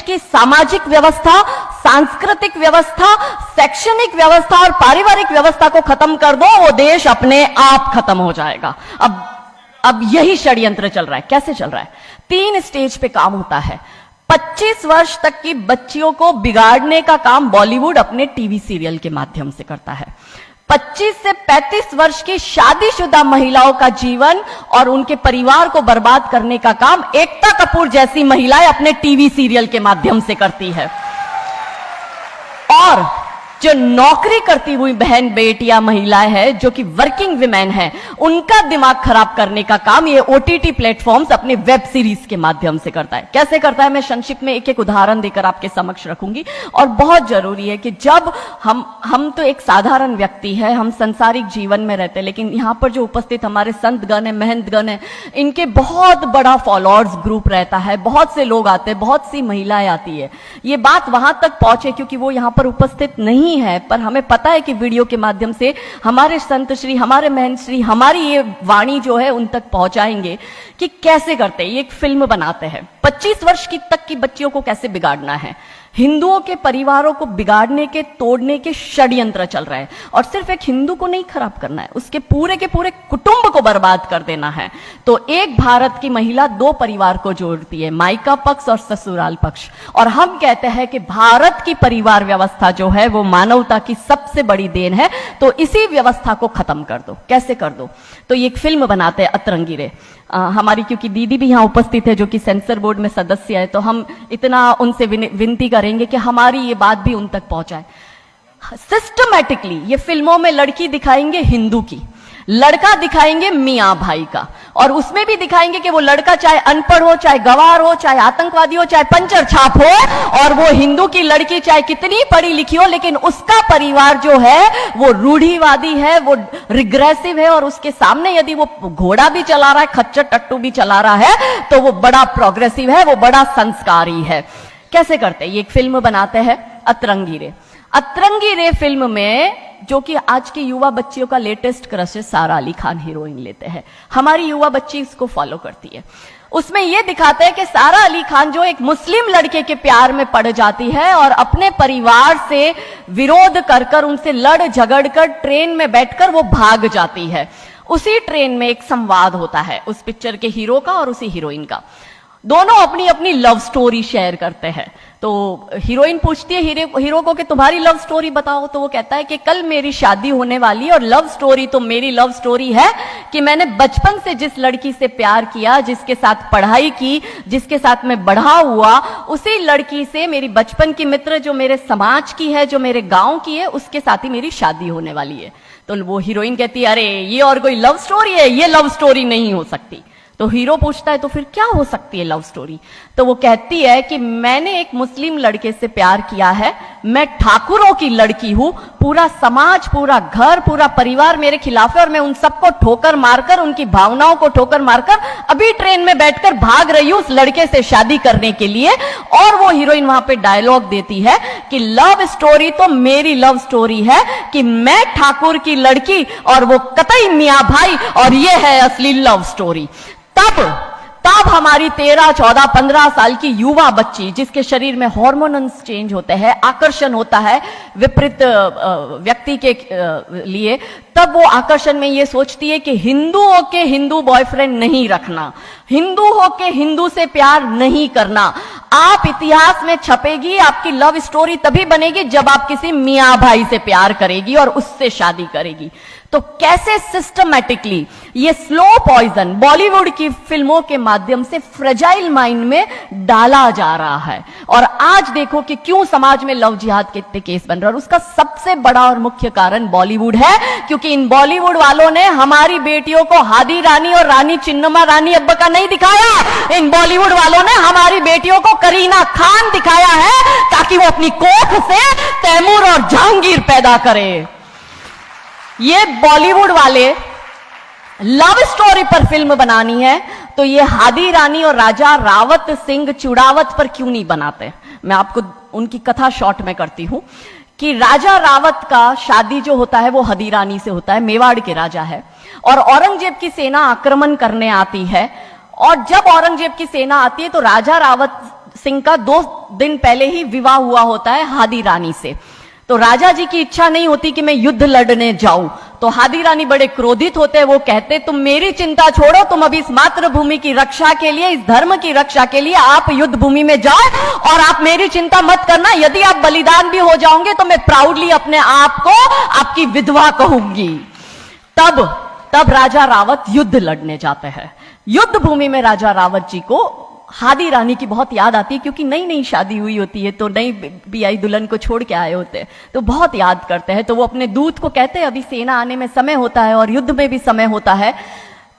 की सामाजिक व्यवस्था, सांस्कृतिक व्यवस्था, शैक्षणिक व्यवस्था और पारिवारिक व्यवस्था को खत्म कर दो, वो देश अपने आप खत्म हो जाएगा। अब यही षड्यंत्र चल रहा है। कैसे चल रहा है? 3 स्टेज पे काम होता है। 25 वर्ष तक की बच्चियों को बिगाड़ने का काम बॉलीवुड अपने टीवी सीरियल के माध्यम से करता है। 25 से 35 वर्ष की शादीशुदा महिलाओं का जीवन और उनके परिवार को बर्बाद करने का काम एकता कपूर जैसी महिलाएं अपने टीवी सीरियल के माध्यम से करती है। और जो नौकरी करती हुई बहन बेटियां महिलाएं हैं, जो कि वर्किंग विमेन हैं, उनका दिमाग खराब करने का काम ये ओटीटी प्लेटफॉर्म्स अपने वेब सीरीज के माध्यम से करता है। कैसे करता है, मैं संक्षिप्त में एक एक उदाहरण देकर आपके समक्ष रखूंगी। और बहुत जरूरी है कि जब हम तो एक साधारण व्यक्ति है, हम संसारिक जीवन में रहते हैं, लेकिन यहां पर जो उपस्थित हमारे संतगण है, महंतगण है, इनके बहुत बड़ा फॉलोअर्स ग्रुप रहता है, बहुत से लोग आते हैं, बहुत सी महिलाएं आती है। ये बात वहां तक पहुंचे क्योंकि वो यहां पर उपस्थित नहीं है, पर हमें पता है कि वीडियो के माध्यम से हमारे संत श्री, हमारे महंत श्री हमारी ये वाणी जो है उन तक पहुंचाएंगे कि कैसे करते हैं। ये एक फिल्म बनाते हैं 25 वर्ष तक की बच्चियों को कैसे बिगाड़ना है। हिंदुओं के परिवारों को बिगाड़ने के, तोड़ने के षड्यंत्र चल रहे हैं। और सिर्फ एक हिंदू को नहीं खराब करना है, उसके पूरे के पूरे कुटुंब को बर्बाद कर देना है। तो एक भारत की महिला 2 परिवार को जोड़ती है, मायका पक्ष और ससुराल पक्ष। और हम कहते हैं कि भारत की परिवार व्यवस्था जो है वो मानवता की सबसे बड़ी देन है। तो इसी व्यवस्था को खत्म कर दो। कैसे कर दो? तो ये एक फिल्म बनाते हैं अतरंगी रे। हमारी क्योंकि दीदी भी यहां उपस्थित है जो कि सेंसर बोर्ड में सदस्य है, तो हम इतना उनसे विनती करेंगे कि हमारी ये बात भी उन तक पहुंचाए। सिस्टमैटिकली ये फिल्मों में लड़की दिखाएंगे हिंदू की, लड़का दिखाएंगे मियां भाई का, और उसमें भी दिखाएंगे कि वो लड़का चाहे अनपढ़ हो, चाहे गवार हो, चाहे आतंकवादी हो, चाहे पंचर छाप हो, और वो हिंदू की लड़की चाहे कितनी पढ़ी लिखी हो, लेकिन उसका परिवार जो है वो रूढ़िवादी है, वो रिग्रेसिव है, और उसके सामने यदि वो घोड़ा भी चला रहा है, खच्चर टट्टू भी चला रहा है, तो वो बड़ा प्रोग्रेसिव है, वो बड़ा संस्कारी है। कैसे करते हैं? ये एक फिल्म बनाते हैं अतरंगी रे। अतरंगी रे फिल्म में जो कि आज की युवा बच्चियों का लेटेस्ट क्रश है, सारा अली खान हीरोइन लेते हैं। हमारी युवा बच्ची इसको फॉलो करती है। उसमें यह दिखाते हैं कि सारा अली खान जो एक मुस्लिम लड़के के प्यार में पड़ जाती है और अपने परिवार से विरोध कर कर, उनसे लड़ झगड़ कर ट्रेन में बैठकर वो भाग जाती है। उसी ट्रेन में एक संवाद होता है उस पिक्चर के हीरो का और उसी हीरोइन का। दोनों अपनी अपनी लव स्टोरी शेयर करते हैं। तो हीरोइन पूछती है हीरो को कि तुम्हारी लव स्टोरी बताओ। तो वो कहता है कि कल मेरी शादी होने वाली, और लव स्टोरी तो मेरी लव स्टोरी है कि मैंने बचपन से जिस लड़की से प्यार किया, जिसके साथ पढ़ाई की, जिसके साथ मैं बढ़ा हुआ, उसी लड़की से, मेरी बचपन की मित्र जो मेरे समाज की है, जो मेरे गांव की है, उसके साथ ही मेरी शादी होने वाली है। तो वो हीरोइन कहती है अरे ये और कोई लव स्टोरी है, ये लव स्टोरी नहीं हो सकती। तो हीरो पूछता है तो फिर क्या हो सकती है लव स्टोरी? तो वो कहती है कि मैंने एक मुस्लिम लड़के से प्यार किया है, मैं ठाकुरों की लड़की हूं, पूरा समाज, पूरा घर, पूरा परिवार मेरे खिलाफ है, और मैं उन सबको ठोकर मारकर, उनकी भावनाओं को ठोकर मारकर अभी ट्रेन में बैठकर भाग रही हूं उस लड़के से शादी करने के लिए। और वो हीरोइन वहां पे डायलॉग देती है कि लव स्टोरी तो मेरी लव स्टोरी है कि मैं ठाकुर की लड़की और वो कतई मियां भाई, और ये है असली लव स्टोरी। तब हमारी 13, 14, 15 साल की युवा बच्ची, जिसके शरीर में हार्मोन्स चेंज होते हैं, आकर्षण होता है विपरीत व्यक्ति के लिए, तब वो आकर्षण में ये सोचती है कि हिंदू होके हिंदू बॉयफ्रेंड नहीं रखना, हिंदू होके हिंदू से प्यार नहीं करना। आप इतिहास में छपेगी, आपकी लव स्टोरी तभी बनेगी जब आप किसी मियां भाई से प्यार करेगी और उससे शादी करेगी। तो कैसे सिस्टमैटिकली ये स्लो पॉइजन बॉलीवुड की फिल्मों के माध्यम से फ्रेजाइल माइंड में डाला जा रहा है। और आज देखो कि क्यों समाज में लव जिहाद के केस बन रहा है, और उसका सबसे बड़ा और मुख्य कारण बॉलीवुड है, क्योंकि इन बॉलीवुड वालों ने हमारी बेटियों को हादी रानी और रानी चिन्नमा रानी अब्बा का नहीं दिखाया। इन बॉलीवुड वालों ने हमारी बेटियों को करीना खान दिखाया है ताकि वो अपनी कोख से तैमूर और जहांगीर पैदा करे। ये बॉलीवुड वाले लव स्टोरी पर फिल्म बनानी है तो ये हादी रानी और राजा रावत सिंह चुड़ावत पर क्यों नहीं बनाते? मैं आपको उनकी कथा शॉर्ट में करती हूं कि राजा रावत का शादी जो होता है वो हदी रानी से होता है, मेवाड़ के राजा है, और औरंगजेब की सेना आक्रमण करने आती है। और जब औरंगजेब की सेना आती है तो राजा रावत सिंह का 2 दिन पहले ही विवाह हुआ होता है हादी रानी से। तो राजा जी की इच्छा नहीं होती कि मैं युद्ध लड़ने जाऊं, तो हादी रानी बड़े क्रोधित होते हैं। वो कहते तुम मेरी चिंता छोड़ो, तुम अभी इस मातृभूमि की रक्षा के लिए, इस धर्म की रक्षा के लिए आप युद्ध भूमि में जाओ और आप मेरी चिंता मत करना। यदि आप बलिदान भी हो जाओगे तो मैं प्राउडली अपने आप को आपकी विधवा कहूंगी। तब राजा रावत युद्ध लड़ने जाते हैं। युद्ध भूमि में राजा रावत जी को हादी रानी की बहुत याद आती है, क्योंकि नई नई शादी हुई होती है, तो नई बियाई दुल्हन को छोड़ के आए होते हैं, तो बहुत याद करते हैं। तो वो अपने दूत को कहते हैं, अभी सेना आने में समय होता है और युद्ध में भी समय होता है,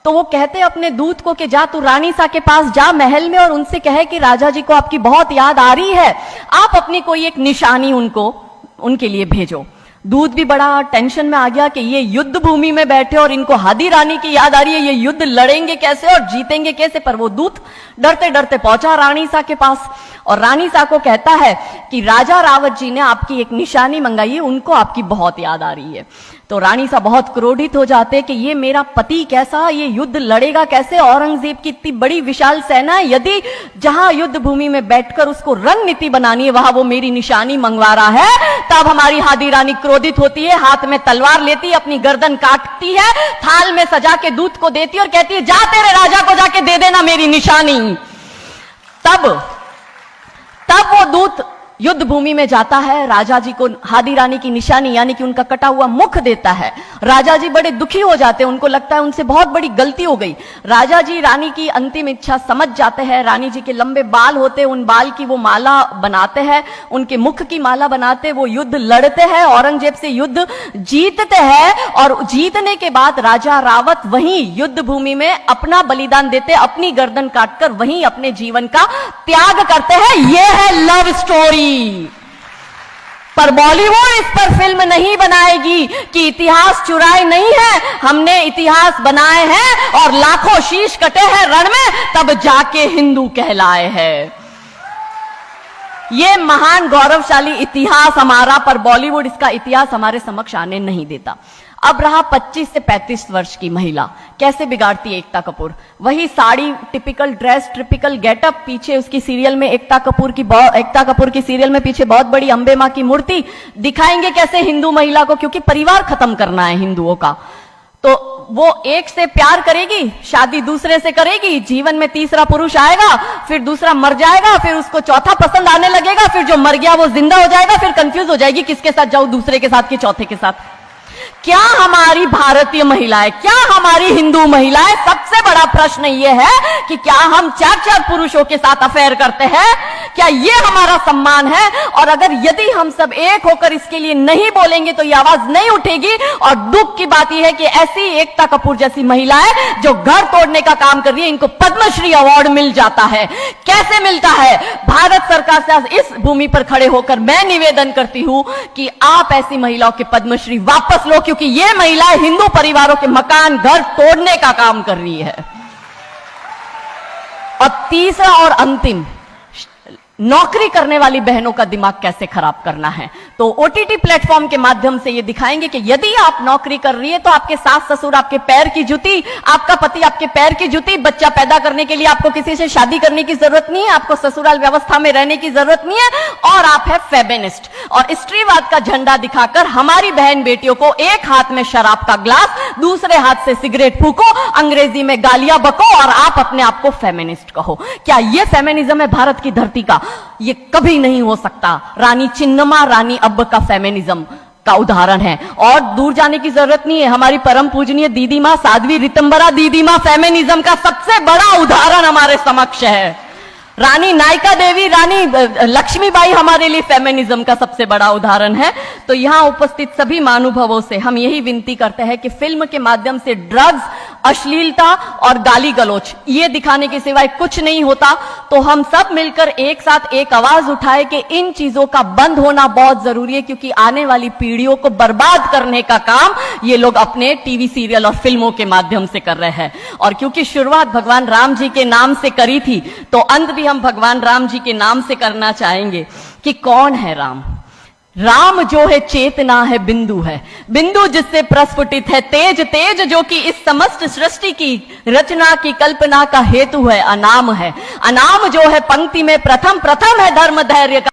तो वो कहते हैं अपने दूत को कि जा तू रानी सा के पास जा महल में और उनसे कहे कि राजा जी को आपकी बहुत याद आ रही है, आप अपनी कोई एक निशानी उनके लिए भेजो। दूत भी बड़ा टेंशन में आ गया कि ये युद्ध भूमि में बैठे और इनको हादी रानी की याद आ रही है, ये युद्ध लड़ेंगे कैसे और जीतेंगे कैसे। पर वो दूत डरते डरते पहुंचा रानी सा के पास और रानी सा को कहता है कि राजा रावत जी ने आपकी एक निशानी मंगाई है, उनको आपकी बहुत याद आ रही है। तो रानी सा बहुत क्रोधित हो जाते कि ये मेरा पति कैसा, ये युद्ध लड़ेगा कैसे, औरंगजेब की इतनी बड़ी विशाल सेना है, यदि जहां युद्ध भूमि में बैठकर उसको रणनीति बनानी है वहां वो मेरी निशानी मंगवा रहा है। तब हमारी हादी रानी क्रोधित होती है, हाथ में तलवार लेती है, अपनी गर्दन काटती है, थाल में सजा के दूत को देती है और कहती है जा तेरे राजा को जाके दे देना मेरी निशानी। तब वो दूत युद्ध भूमि में जाता है, राजा जी को हादी रानी की निशानी यानी कि उनका कटा हुआ मुख देता है। राजा जी बड़े दुखी हो जाते हैं, उनको लगता है उनसे बहुत बड़ी गलती हो गई। राजा जी रानी की अंतिम इच्छा समझ जाते हैं। रानी जी के लंबे बाल होते हैं, उन बाल की वो माला बनाते हैं, उनके मुख की माला बनाते, वो युद्ध लड़ते हैं, औरंगजेब से युद्ध जीतते हैं और जीतने के बाद राजा रावत वहीं युद्ध भूमि में अपना बलिदान देते, अपनी गर्दन काटकर वहीं अपने जीवन का त्याग करते हैं। यह है लव स्टोरी। पर बॉलीवुड इस पर फिल्म नहीं बनाएगी कि इतिहास चुराए नहीं है, हमने इतिहास बनाए हैं और लाखों शीश कटे हैं रण में, तब जाके हिंदू कहलाए हैं। ये महान गौरवशाली इतिहास हमारा, पर बॉलीवुड इसका इतिहास हमारे समक्ष आने नहीं देता। अब रहा 25 से 35 वर्ष की महिला, कैसे बिगाड़ती है एकता कपूर। वही sari, typical dress, typical getup, पीछे उसकी सीरियल में एकता कपूर की सीरियल में पीछे बहुत बड़ी अंबे मां की मूर्ति। दिखाएंगे कैसे हिंदू महिला को, क्योंकि परिवार खत्म करना है हिंदुओं का। तो वो एक से प्यार करेगी, शादी दूसरे से करेगी, जीवन में तीसरा पुरुष आएगा, फिर दूसरा मर जाएगा, फिर उसको चौथा पसंद आने लगेगा, फिर जो मर गया वो जिंदा हो जाएगा, फिर कंफ्यूज हो जाएगी किसके साथ जाऊं, दूसरे के साथ कि चौथे के साथ। क्या हमारी भारतीय महिलाएं, क्या हमारी हिंदू महिलाएं, सबसे बड़ा प्रश्न यह है कि क्या हम 4-4 पुरुषों के साथ अफेयर करते हैं? क्या यह हमारा सम्मान है? और अगर यदि हम सब एक होकर इसके लिए नहीं बोलेंगे तो यह आवाज नहीं उठेगी। और दुख की बात यह है कि ऐसी एकता कपूर जैसी महिलाएं जो घर तोड़ने का काम कर रही है, इनको पद्मश्री अवार्ड मिल जाता है। कैसे मिलता है? भारत सरकार से इस भूमि पर खड़े होकर मैं निवेदन करती हूं कि आप ऐसी महिलाओं के पद्मश्री वापस लो, क्योंकि ये महिलाएं हिंदू परिवारों के मकान, घर तोड़ने का काम कर रही है। और तीसरा और अंतिम, नौकरी करने वाली बहनों का दिमाग कैसे खराब करना है। तो ओटीटी प्लेटफॉर्म के माध्यम से ये दिखाएंगे कि यदि आप नौकरी कर रही है तो आपके सास ससुर आपके पैर की जूती, आपका पति आपके पैर की जूती। बच्चा पैदा करने के लिए आपको किसी से शादी करने की जरूरत नहीं है, आपको ससुराल व्यवस्था में रहने की जरूरत नहीं है, और आप है फेमिनिस्ट। और स्त्रीवाद का झंडा दिखाकर हमारी बहन बेटियों को एक हाथ में शराब का ग्लास, दूसरे हाथ से सिगरेट फूको, अंग्रेजी में गालियां बको और आप अपने आप को फेमिनिस्ट कहो। क्या यह फेमिनिज्म है भारत की धरती का? ये कभी नहीं हो सकता। रानी चिन्नमा, रानी अब्ब का फेमिनिज्म का उदाहरण है। और दूर जाने की जरूरत नहीं है, हमारी परम पूजनीय दीदी मां साध्वी रितंबरा दीदी मां फेमिनिज्म का सबसे बड़ा उदाहरण हमारे समक्ष है। रानी नायका देवी, रानी लक्ष्मीबाई हमारे लिए फेमिनिज्म का सबसे बड़ा उदाहरण है। तो यहां उपस्थित सभी महानुभावों से हम यही विनती करते हैं कि फिल्म के माध्यम से ड्रग्स, अश्लीलता और गाली गलौच ये दिखाने के सिवाय कुछ नहीं होता। तो हम सब मिलकर एक साथ एक आवाज उठाए कि इन चीजों का बंद होना बहुत जरूरी है, क्योंकि आने वाली पीढ़ियों को बर्बाद करने का काम ये लोग अपने टीवी सीरियल और फिल्मों के माध्यम से कर रहे हैं। और क्योंकि शुरुआत भगवान राम जी के नाम से करी थी, तो अंत भी हम भगवान राम जी के नाम से करना चाहेंगे कि कौन है राम। राम जो है चेतना है, बिंदु है, बिंदु जिससे प्रस्फुटित है तेज, तेज जो कि इस समस्त सृष्टि की रचना की कल्पना का हेतु है, अनाम है, अनाम जो है पंक्ति में प्रथम, प्रथम है धर्म धैर्य का